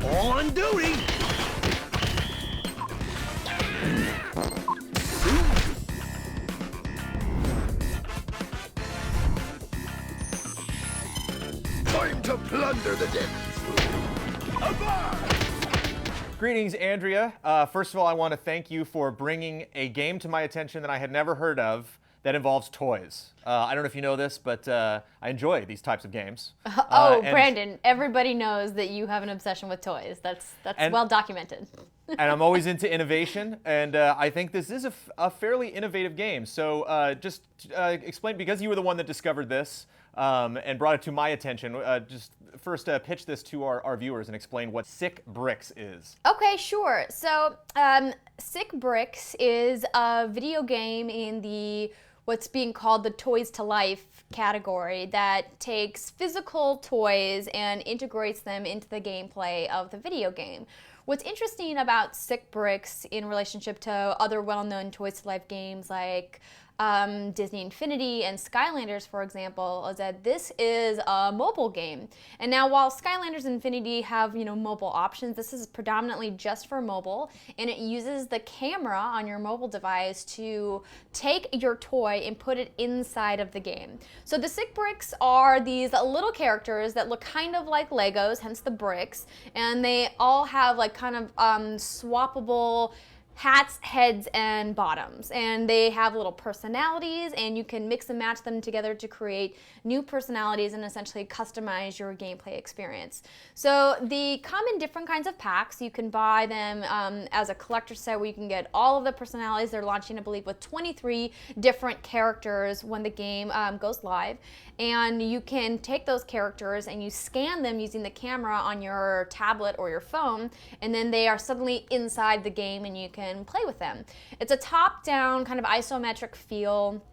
On duty! Time to plunder the depths! Greetings, Andrea. First of all, I want to thank you for bringing a game to my attention that I had never heard of that involves toys. I don't know if you know this, but I enjoy these types of games. Brandon, everybody knows that you have an obsession with toys. That's well documented. And I'm always into innovation, and I think this is a fairly innovative game. So just explain, because you were the one that discovered this and brought it to my attention, just first pitch this to our viewers and explain what Sick Bricks is. Okay, sure. So Sick Bricks is a video game in the what's being called the Toys to Life category that takes physical toys and integrates them into the gameplay of the video game. What's interesting about Sick Bricks in relationship to other well-known Toys to Life games like Disney Infinity and Skylanders, for example, is that this is a mobile game. And now, while Skylanders and Infinity have, mobile options, this is predominantly just for mobile, and it uses the camera on your mobile device to take your toy and put it inside of the game. So the Sick Bricks are these little characters that look kind of like Legos, hence the bricks, and they all have like kind of swappable hats, heads, and bottoms. And they have little personalities, and you can mix and match them together to create new personalities and essentially customize your gameplay experience. So they come in different kinds of packs. You can buy them as a collector set where you can get all of the personalities. They're launching, I believe, with 23 different characters when the game goes live. And you can take those characters and you scan them using the camera on your tablet or your phone, and then they are suddenly inside the game and you can play with them. It's a top-down kind of isometric feel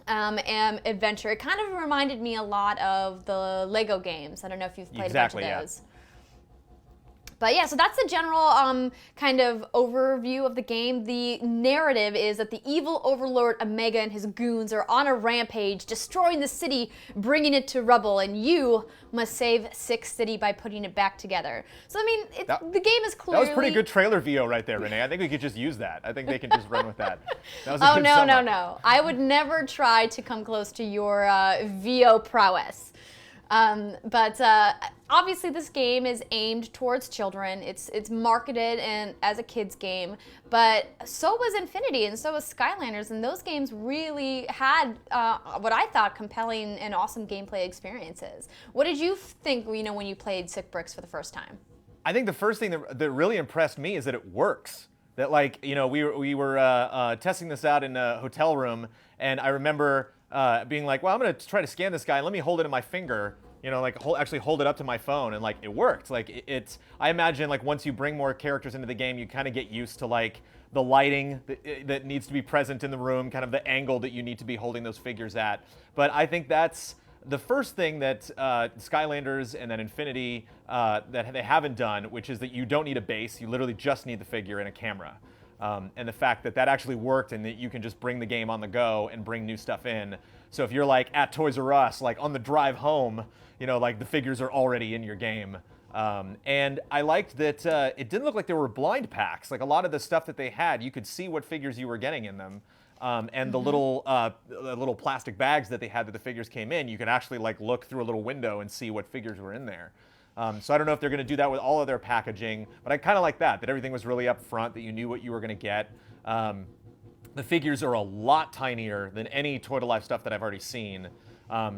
and adventure. It kind of reminded me a lot of the Lego games. I don't know if you've played a bunch of those. But yeah, so that's the general kind of overview of the game. The narrative is that the evil overlord Omega and his goons are on a rampage, destroying the city, bringing it to rubble, and you must save Sick City by putting it back together. So, I mean, the game is clearly... That was pretty good trailer VO right there, Renee. I think we could just use that. I think they can just run with that. That was a good sum up. No. I would never try to come close to your VO prowess. But obviously this game is aimed towards children. It's marketed as a kid's game, but so was Infinity and so was Skylanders, and those games really had what I thought compelling and awesome gameplay experiences. What did you think, when you played Sick Bricks for the first time? I think the first thing that really impressed me is that it works. That we were testing this out in a hotel room, and I remember being like, well, I'm going to try to scan this guy, and let me hold it in my finger, actually hold it up to my phone, and it worked. I imagine once you bring more characters into the game, you kind of get used to the lighting that needs to be present in the room, kind of the angle that you need to be holding those figures at. But I think that's the first thing that Skylanders and then Infinity that they haven't done, which is that you don't need a base, you literally just need the figure and a camera. And the fact that actually worked, and that you can just bring the game on the go and bring new stuff in. So if you're at Toys R Us, on the drive home, the figures are already in your game. And I liked that it didn't look like there were blind packs. A lot of the stuff that they had, you could see what figures you were getting in them. And the little plastic bags that they had that the figures came in, you could actually look through a little window and see what figures were in there. So I don't know if they're going to do that with all of their packaging, but I kind of like that everything was really up front, that you knew what you were going to get. The figures are a lot tinier than any Toy to Life stuff that I've already seen.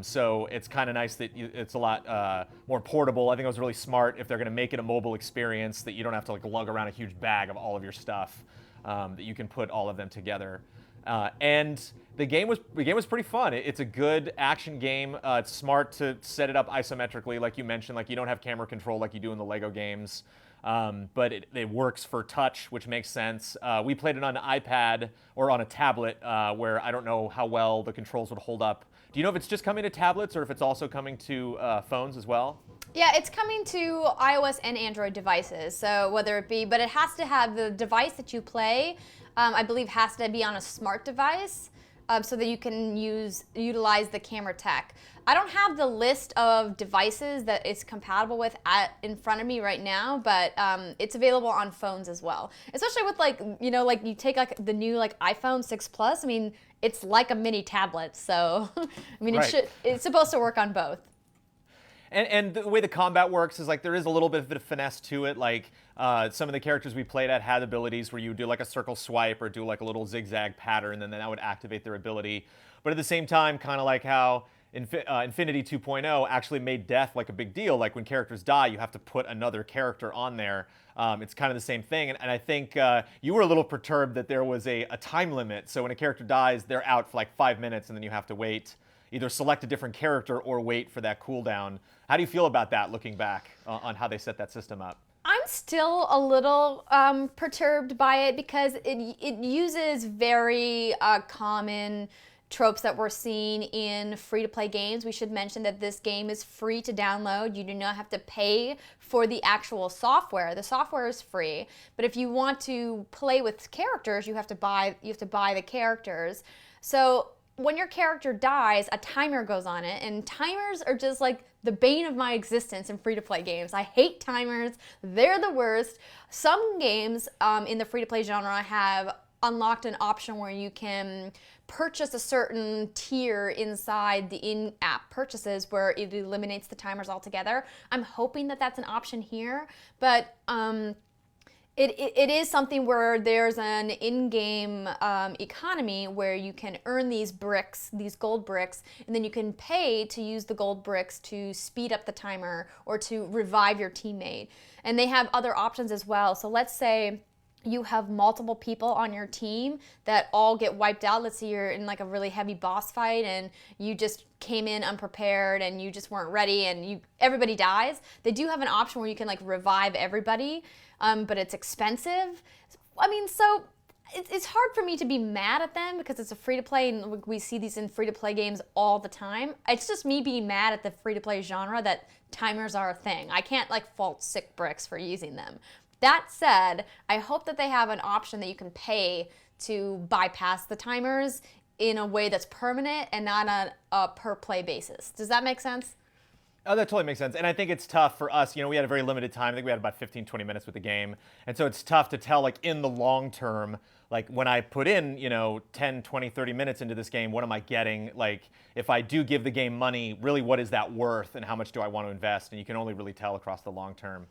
So it's kind of nice that it's a lot more portable. I think it was really smart if they're going to make it a mobile experience, that you don't have to lug around a huge bag of all of your stuff, that you can put all of them together. And the game was pretty fun. It's a good action game. It's smart to set it up isometrically, like you mentioned. You don't have camera control like you do in the Lego games, but it works for touch, which makes sense. We played it on an iPad or on a tablet, where I don't know how well the controls would hold up. Do you know if it's just coming to tablets or if it's also coming to phones as well? Yeah, it's coming to iOS and Android devices. So but it has to have the device that you play. I believe has to be on a smart device. so that you can utilize the camera tech. I don't have the list of devices that it's compatible with in front of me right now, but it's available on phones as well. Especially with like you take like the new like iPhone 6 Plus. I mean, it's like a mini tablet, so I mean it's supposed to work on both. And the way the combat works is like there is a little bit of finesse to it. Like some of the characters we played at had abilities where you do like a circle swipe or do like a little zigzag pattern, and then that would activate their ability. But at the same time, kind of like how Infinity 2.0 actually made death like a big deal. Like when characters die, you have to put another character on there. It's kind of the same thing. And I think you were a little perturbed that there was a time limit. So when a character dies, they're out for like 5 minutes, and then you have to wait, either select a different character or wait for that cooldown. How do you feel about that, looking back on how they set that system up? I'm still a little perturbed by it because it uses very common tropes that we're seeing in free-to-play games. We should mention that this game is free to download. You do not have to pay for the actual software. The software is free, but if you want to play with characters, you have to buy the characters. So when your character dies, a timer goes on it, and timers are just like the bane of my existence in free-to-play games. I hate timers. They're the worst. Some games in the free-to-play genre have unlocked an option where you can purchase a certain tier inside the in-app purchases where it eliminates the timers altogether. I'm hoping that that's an option here, but it is something where there's an in-game economy where you can earn these bricks, these gold bricks, and then you can pay to use the gold bricks to speed up the timer or to revive your teammate. And they have other options as well. So let's say you have multiple people on your team that all get wiped out. Let's say you're in like a really heavy boss fight and you just came in unprepared and you just weren't ready and everybody dies. They do have an option where you can like revive everybody, but it's expensive. I mean, so it's hard for me to be mad at them because it's a free-to-play and we see these in free-to-play games all the time. It's just me being mad at the free-to-play genre that timers are a thing. I can't like fault Sick Bricks for using them. That said, I hope that they have an option that you can pay to bypass the timers in a way that's permanent and not on a per play basis. Does that make sense? Oh, that totally makes sense. And I think it's tough for us. We had a very limited time. I think we had about 15, 20 minutes with the game. And so it's tough to tell, like, in the long term, like, when I put in, 10, 20, 30 minutes into this game, what am I getting? Like, if I do give the game money, really, what is that worth and how much do I want to invest? And you can only really tell across the long term.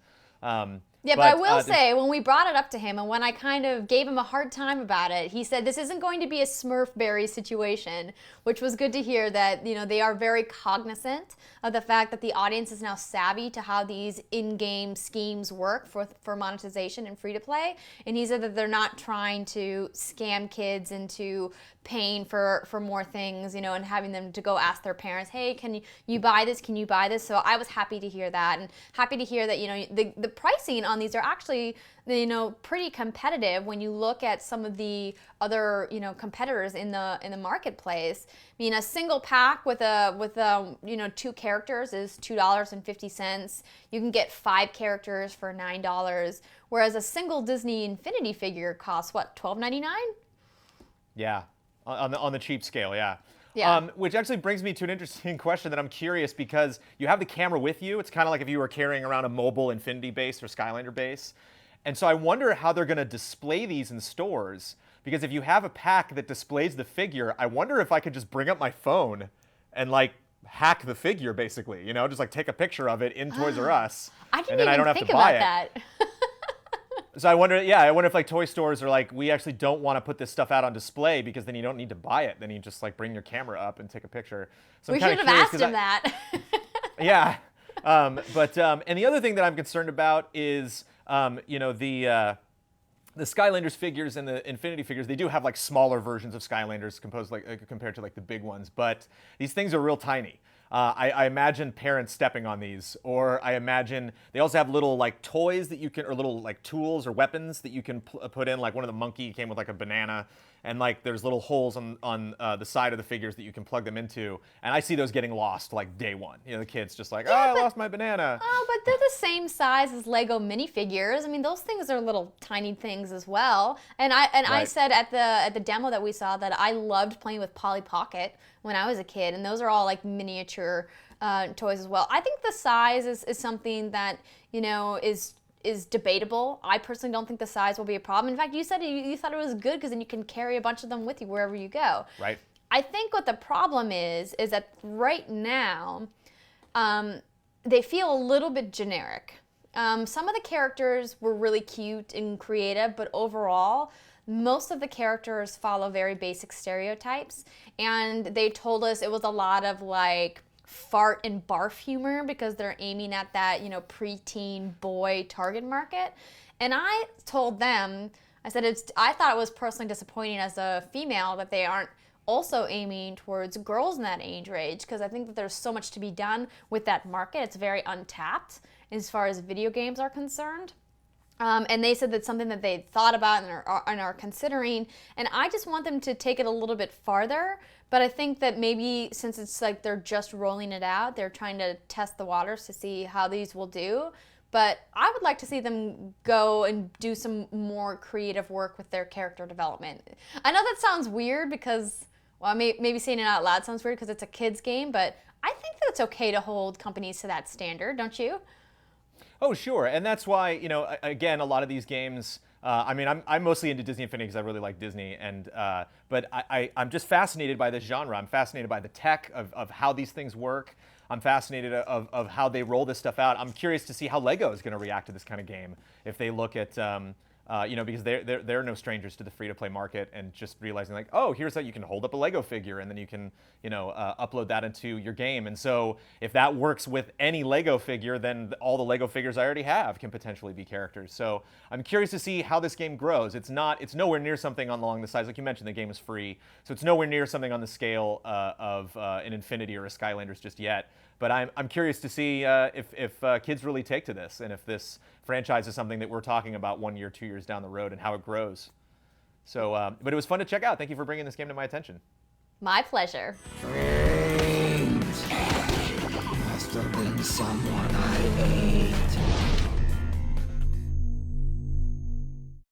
Yeah, but I will say, when we brought it up to him and when I kind of gave him a hard time about it, he said this isn't going to be a Smurfberry situation, which was good to hear that, they are very cognizant of the fact that the audience is now savvy to how these in-game schemes work for monetization and free-to-play. And he said that they're not trying to scam kids into paying for more things, and having them to go ask their parents, hey, can you buy this? Can you buy this? So I was happy to hear that, and happy to hear that, the pricing on these are actually, pretty competitive when you look at some of the other, competitors in the marketplace. I mean, a single pack with 2 characters is $2.50. You can get 5 characters for $9, whereas a single Disney Infinity figure costs what, $12.99? Yeah. On the cheap scale, yeah. Yeah. Which actually brings me to an interesting question that I'm curious, because you have the camera with you. It's kind of like if you were carrying around a mobile Infinity base or Skylander base. And so I wonder how they're going to display these in stores, because if you have a pack that displays the figure, I wonder if I could just bring up my phone and like hack the figure, basically, just like take a picture of it in Toys R Us. I didn't and then even I don't have think to buy about it. that. So I wonder if like toy stores are like, we actually don't want to put this stuff out on display because then you don't need to buy it. Then you just like bring your camera up and take a picture. So We should have asked him that. Yeah. And the other thing that I'm concerned about is, the Skylanders figures and the Infinity figures, they do have like smaller versions of Skylanders compared to like the big ones, but these things are real tiny. I imagine parents stepping on these, or I imagine they also have little like toys that you can, or little like tools or weapons that you can put in. Like one of the monkey came with like a banana, and like there's little holes on the side of the figures that you can plug them into, and I see those getting lost like day one. You know, the kid's just like, I lost my banana. Oh, but they're the same size as Lego minifigures. I mean, those things are little tiny things as well. And I said at the demo that we saw that I loved playing with Polly Pocket when I was a kid, and those are all like miniature toys as well. I think the size is something that, you know, is debatable. I personally don't think the size will be a problem. In fact, you said you thought it was good because then you can carry a bunch of them with you wherever you go. Right. I think what the problem is that right now they feel a little bit generic. Some of the characters were really cute and creative, but overall, most of the characters follow very basic stereotypes. And they told us it was a lot of like fart and barf humor because they're aiming at that, you know, preteen boy target market. And I told them, I said, I thought it was personally disappointing as a female that they aren't also aiming towards girls in that age range, because I think that there's so much to be done with that market. It's very untapped as far as video games are concerned. And they said that's something that they thought about and are considering. And I just want them to take it a little bit farther. But I think that maybe since it's like they're just rolling it out, they're trying to test the waters to see how these will do. But I would like to see them go and do some more creative work with their character development. I know that sounds weird because, well, maybe saying it out loud sounds weird because it's a kid's game, but I think that it's okay to hold companies to that standard, don't you? Oh, sure. And that's why, you know, again, a lot of these games, I mean, I'm mostly into Disney Infinity because I really like Disney. But I'm just fascinated by this genre. I'm fascinated by the tech of how these things work. I'm fascinated of how they roll this stuff out. I'm curious to see how Lego is going to react to this kind of game if they look at, you know, because they're no strangers to the free-to-play market, and just realizing like, oh, here's how you can hold up a Lego figure and then you can, you know, upload that into your game. And so if that works with any Lego figure, then all the Lego figures I already have can potentially be characters. So I'm curious to see how this game grows. It's nowhere near something along the size, like you mentioned, the game is free, so it's nowhere near something on the scale of an Infinity or a Skylanders just yet. But I'm curious to see if kids really take to this, and if this franchise is something that we're talking about 1 year, 2 years down the road, and how it grows. So, but it was fun to check out. Thank you for bringing this game to my attention. My pleasure. Must have been someone I ate.